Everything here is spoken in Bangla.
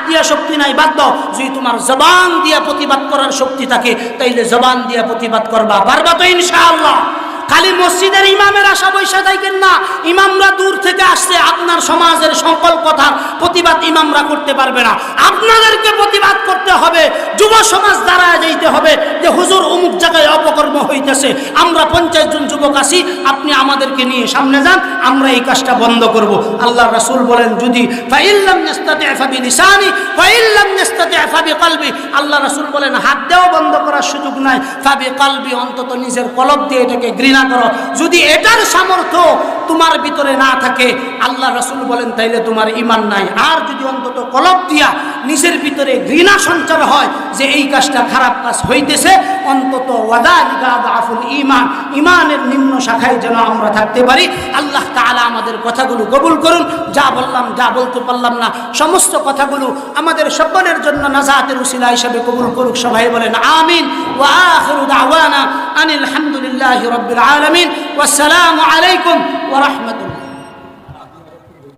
দিয়া শক্তি নাই বাদ দাও, যদি তোমার জবান দিয়া প্রতিবাদ করার শক্তি থাকে তাইলে জবান দিয়া প্রতিবাদ করবা, পারবা তো ইনশাআল্লাহ। খালি মসজিদের ইমামের আশা বৈশা থাকেন না, ইমামরা দূর থেকে আসছে, আপনার সমাজের সকল কথার প্রতিবাদ ইমামরা করতে পারবে না, আপনাদেরকে প্রতিবাদ করতে হবে। যুব সমাজ দাঁড়ায় যাইতে হবে যে হুজুর অমুক জায়গায় অপকর্ম হইতেছে, আমরা 50 জন যুবক আছি, আপনি আমাদেরকে নিয়ে সামনে যান, আমরা এই কাজটা বন্ধ করব। আল্লাহ রাসূল বলেন যদি ফাইল্লাম নাস্তাতি' ফাবিলিসানি ফাইল্লাম নাস্তাতি' ফাবিকলবি, আল্লাহ রাসূল বলেন হাত দেওয়া বন্ধ করার সুযোগ নাই, ফাবিকলবি অন্তত নিজের কলব দিয়ে এটাকে ঘৃণা করো। যদি এটার সামর্থ্য তোমার ভিতরে না থাকে, আল্লাহ রাসূল বলেন তাইলে তোমার ঈমান নাই। আর যদি অন্তত কলব দিয়া নিজের ভিতরে ঘৃণা সঞ্চার হয় যে এই কাজটা খারাপ কাজ হইতেছে, অন্তত ওয়াদালিকা আযআফুল ঈমান, ঈমানের নিম্ন শাখায় যেন আমরা থাকতে পারি। আল্লাহ তাআলা আমাদের কথাগুলো কবুল করুন। যা বললাম, যা বলতে পারলাম না, সমস্ত কথাগুলো আমাদের সকলের জন্য নাজাতের উসিলা হিসেবে কবুল করুক। সবাই বলেন আমিন। ওয়া আখিরু দাওয়ানা আনিল হামদুলিল্লাহি রাব্বিল আলামিন। ওয়াসসালামু আলাইকুম ওয়া রাহমাতুল্লাহ।